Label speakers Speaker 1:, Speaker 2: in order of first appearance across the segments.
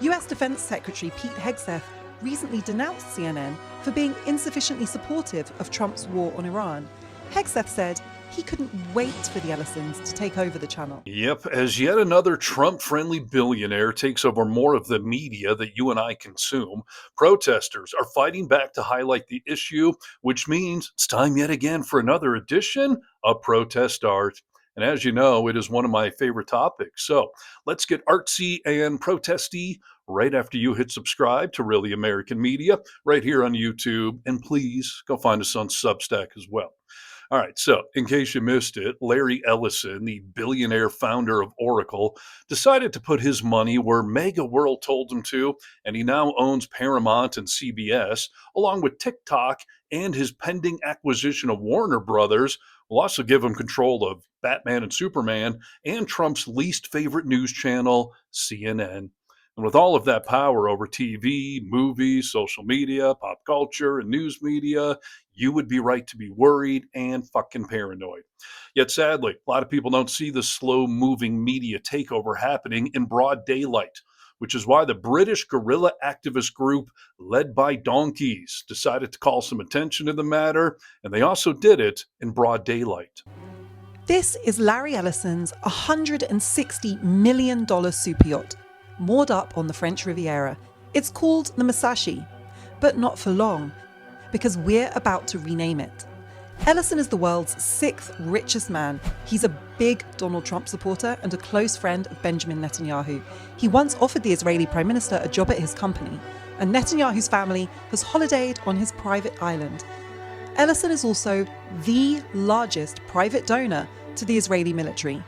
Speaker 1: US Defense Secretary Pete Hegseth recently denounced CNN for being insufficiently supportive of Trump's war on Iran. Hegseth said he couldn't wait for the Ellisons to take over the channel.
Speaker 2: Yep, as yet another Trump-friendly billionaire takes over more of the media that you and I consume, protesters are fighting back to highlight the issue, which means it's time yet again for another edition of Protest Art. And as you know, it is one of my favorite topics. So let's get artsy and protesty right after you hit subscribe to Really American Media right here on YouTube. And please go find us on Substack as well. All right, so in case you missed it, Larry Ellison, the billionaire founder of Oracle, decided to put his money where Mega World told him to, and he now owns Paramount and CBS, along with TikTok, and his pending acquisition of Warner Brothers will also give him control of Batman and Superman and Trump's least favorite news channel, CNN. And with all of that power over TV, movies, social media, pop culture, and news media, you would be right to be worried and fucking paranoid. Yet sadly, a lot of people don't see the slow-moving media takeover happening in broad daylight, which is why the British guerrilla activist group led by donkeys decided to call some attention to the matter, and they also did it in broad daylight.
Speaker 1: This is Larry Ellison's $160 million super yacht, moored up on the French Riviera. It's called the Musashi, but not for long, because we're about to rename it. Ellison is the world's 6th richest man. He's a big Donald Trump supporter and a close friend of Benjamin Netanyahu. He once offered the Israeli Prime Minister a job at his company, and Netanyahu's family has holidayed on his private island. Ellison is also the largest private donor to the Israeli military.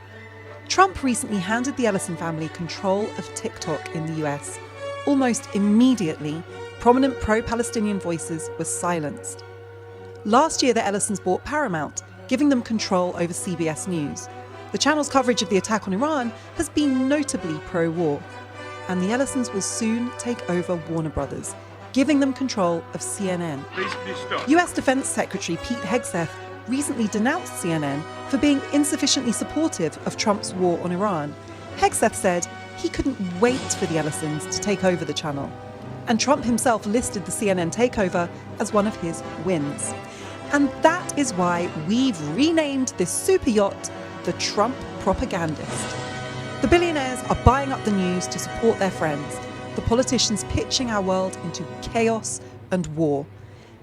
Speaker 1: Trump recently handed the Ellison family control of TikTok in the US. Almost immediately, prominent pro-Palestinian voices were silenced. Last year, the Ellisons bought Paramount, giving them control over CBS News. The channel's coverage of the attack on Iran has been notably pro-war. And the Ellisons will soon take over Warner Brothers, giving them control of CNN. US Defense Secretary Pete Hegseth recently denounced CNN for being insufficiently supportive of Trump's war on Iran. Hegseth said he couldn't wait for the Ellisons to take over the channel. And Trump himself listed the CNN takeover as one of his wins. And that is why we've renamed this super yacht the Trump Propagandist. The billionaires are buying up the news to support their friends, the politicians pitching our world into chaos and war.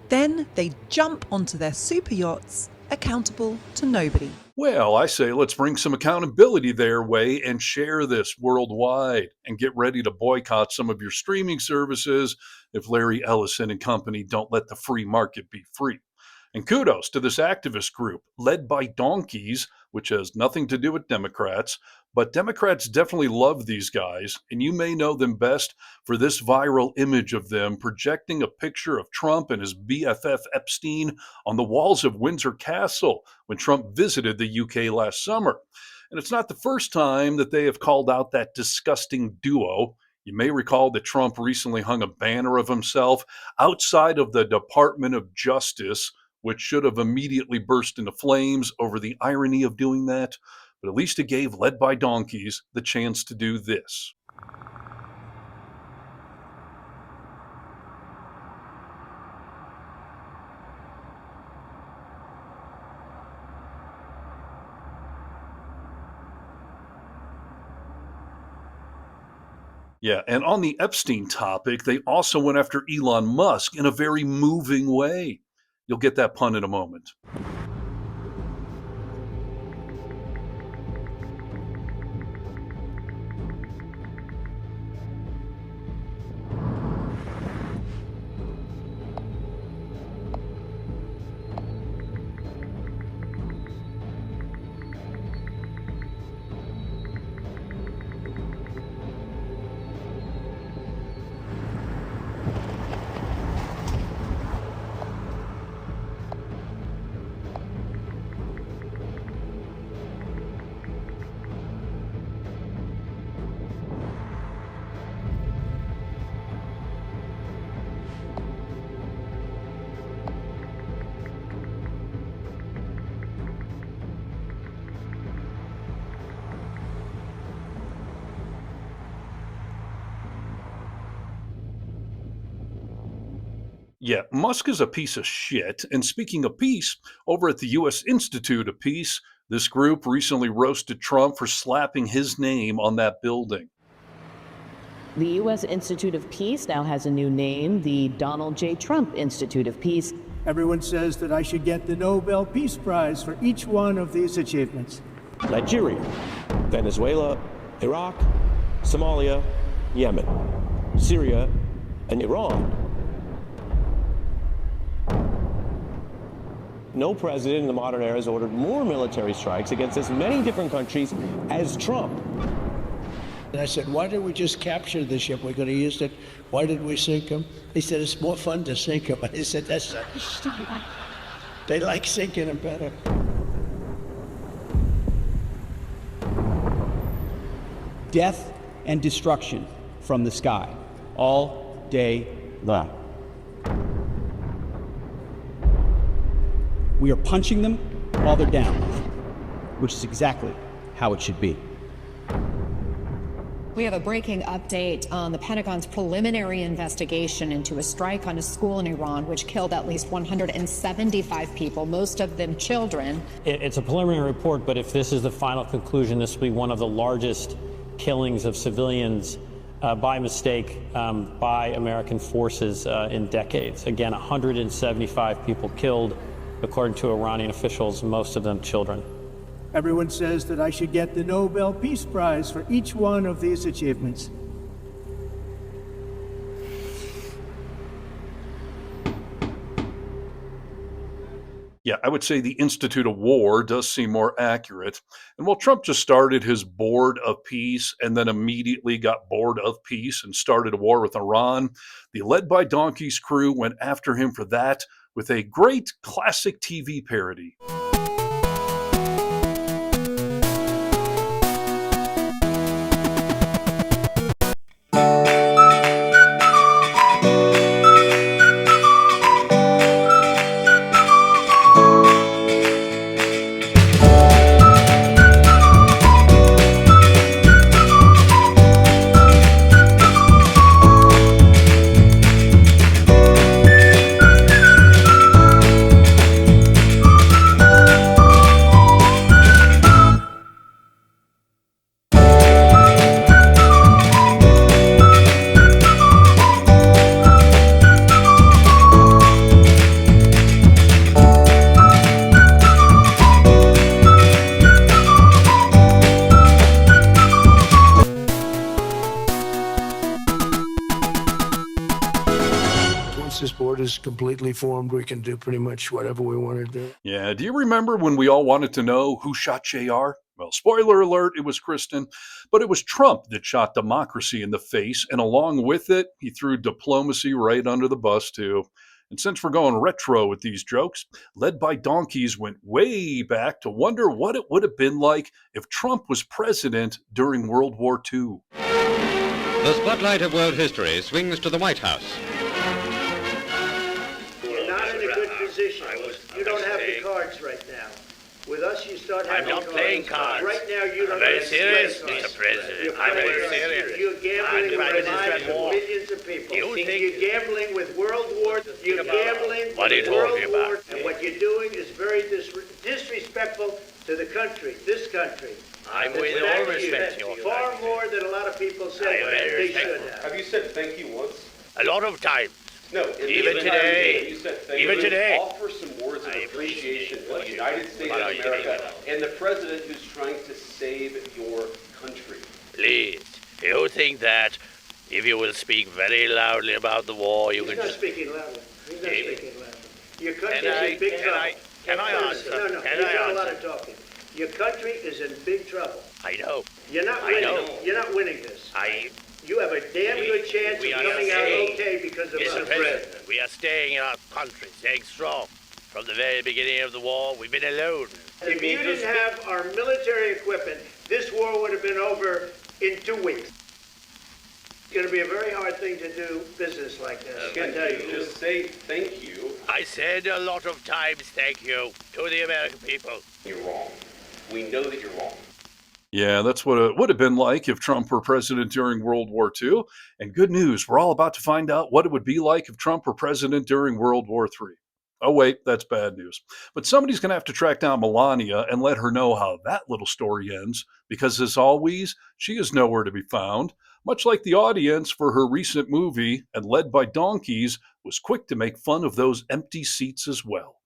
Speaker 1: Then they jump onto their super yachts, accountable to nobody.
Speaker 2: Well, I say let's bring some accountability their way and share this worldwide and get ready to boycott some of your streaming services if Larry Ellison and company don't let the free market be free. And kudos to this activist group led by donkeys, which has nothing to do with Democrats, but Democrats definitely love these guys, and you may know them best for this viral image of them projecting a picture of Trump and his BFF Epstein on the walls of Windsor Castle when Trump visited the UK last summer. And it's not the first time that they have called out that disgusting duo. You may recall that Trump recently hung a banner of himself outside of the Department of Justice, which should have immediately burst into flames over the irony of doing that. But at least it gave Led by Donkeys the chance to do this. Yeah, and on the Epstein topic, they also went after Elon Musk in a very moving way. You'll get that pun in a moment. Yeah, Musk is a piece of shit. And speaking of peace, over at the U.S. Institute of Peace, this group recently roasted Trump for slapping his name on that building.
Speaker 3: The U.S. Institute of Peace now has a new name, the Donald J. Trump Institute of Peace.
Speaker 4: Everyone says that I should get the Nobel Peace Prize for each one of these achievements.
Speaker 5: Nigeria, Venezuela, Iraq, Somalia, Yemen, Syria, and Iran. No president in the modern era has ordered more military strikes against as many different countries as Trump.
Speaker 4: And I said, why didn't we just capture the ship? We could have used it. Why did we sink them? He said, it's more fun to sink them. I said, that's not stupid. They like sinking them better.
Speaker 6: Death and destruction from the sky, all day long. We are punching them while they're down, which is exactly how it should be.
Speaker 7: We have a breaking update on the Pentagon's preliminary investigation into a strike on a school in Iran, which killed at least 175 people, most of them children.
Speaker 8: It's a preliminary report, but if this is the final conclusion, this will be one of the largest killings of civilians by mistake by American forces in decades. Again, 175 people killed, according to Iranian officials, most of them children.
Speaker 4: Everyone says that I should get the Nobel Peace Prize for each one of these achievements.
Speaker 2: Yeah, I would say the Institute of War does seem more accurate. And while Trump just started his board of peace and then immediately got bored of peace and started a war with Iran, the Led by Donkeys crew went after him for that with a great classic TV parody.
Speaker 4: This board is completely formed. We can do pretty much whatever we want to do.
Speaker 2: Yeah, do you remember when we all wanted to know who shot JR? Well, spoiler alert, it was Kristen, but it was Trump that shot democracy in the face, and along with it, he threw diplomacy right under the bus, too. And since we're going retro with these jokes, Led by Donkeys went way back to wonder what it would have been like if Trump was president during World War II.
Speaker 9: The spotlight of world history swings to the White House.
Speaker 10: You're not in a good position. You don't have the cards right now. With us, you start having cards.
Speaker 11: I'm not playing cards.
Speaker 10: Right now, you don't
Speaker 11: I'm very
Speaker 10: have
Speaker 11: serious,
Speaker 10: cards.
Speaker 11: Mr. President.
Speaker 10: I'm
Speaker 11: very serious.
Speaker 10: You're gambling with the lives of millions of people. You're gambling with world wars. You're gambling
Speaker 11: What are you
Speaker 10: with world
Speaker 11: talking about?
Speaker 10: wars. And what you're doing is very disrespectful to the country, this country.
Speaker 11: I'm with all respect to you.
Speaker 10: Far more than a lot of people say they should have.
Speaker 12: Have you said thank you once?
Speaker 11: A lot of times.
Speaker 12: No,
Speaker 11: even today.
Speaker 12: You said thank you.
Speaker 11: Even today.
Speaker 12: Offer some words of appreciation for the United States of America and the president who's trying to save your country.
Speaker 11: Please, you think that if you will speak very loudly about the war, you can just...
Speaker 10: He's not speaking loudly. Your country
Speaker 11: Can I-
Speaker 10: is in big
Speaker 11: can
Speaker 10: trouble.
Speaker 11: I- can I answer?
Speaker 10: No,
Speaker 11: Can
Speaker 10: you've
Speaker 11: I
Speaker 10: got a lot
Speaker 11: answer?
Speaker 10: of talking. Your country is in big trouble.
Speaker 11: I know.
Speaker 10: You're not
Speaker 11: I
Speaker 10: winning.
Speaker 11: know.
Speaker 10: You're not winning this.
Speaker 11: I...
Speaker 10: You have a damn good chance
Speaker 11: we
Speaker 10: of
Speaker 11: are
Speaker 10: coming out
Speaker 11: staying-
Speaker 10: okay because of
Speaker 11: Mr.
Speaker 10: us.
Speaker 11: President, we are staying in our country, staying strong. From the very beginning of the war, we've been alone.
Speaker 10: If you didn't have our military equipment, this war would have been over in 2 weeks. It's going to be a very hard thing to do business like this. I can tell you.
Speaker 12: Just say thank you.
Speaker 11: I said a lot of times thank you to the American people.
Speaker 12: You're wrong. We know that you're wrong.
Speaker 2: Yeah, that's what it would have been like if Trump were president during World War II. And good news, we're all about to find out what it would be like if Trump were president during World War III. Oh, wait, that's bad news. But somebody's going to have to track down Melania and let her know how that little story ends, because as always, she is nowhere to be found. Much like the audience for her recent movie, and led by donkeys, was quick to make fun of those empty seats as well.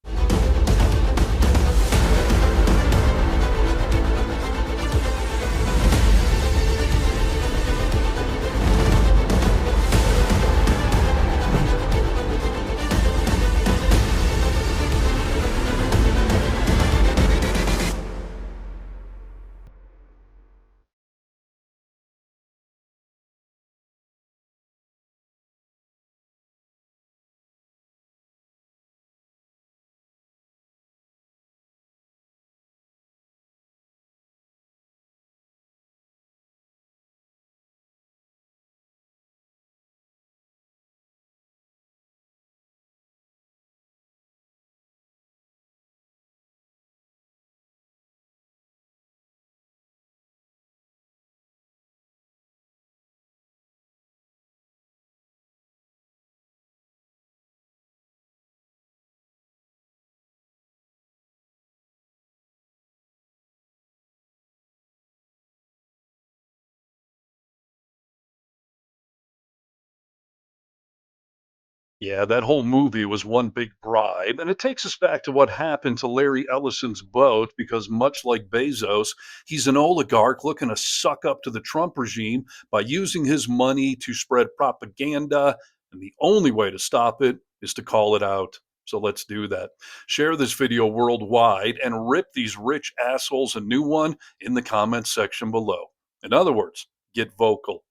Speaker 2: Yeah, that whole movie was one big bribe, and it takes us back to what happened to Larry Ellison's boat because, much like Bezos, he's an oligarch looking to suck up to the Trump regime by using his money to spread propaganda, and the only way to stop it is to call it out. So let's do that. Share this video worldwide and rip these rich assholes a new one in the comments section below. In other words, get vocal.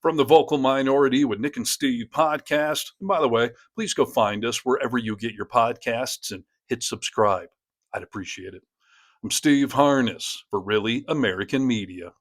Speaker 2: From the Vocal Minority with Nick and Steve podcast. And by the way, please go find us wherever you get your podcasts and hit subscribe. I'd appreciate it. I'm Steve Harness for Really American Media.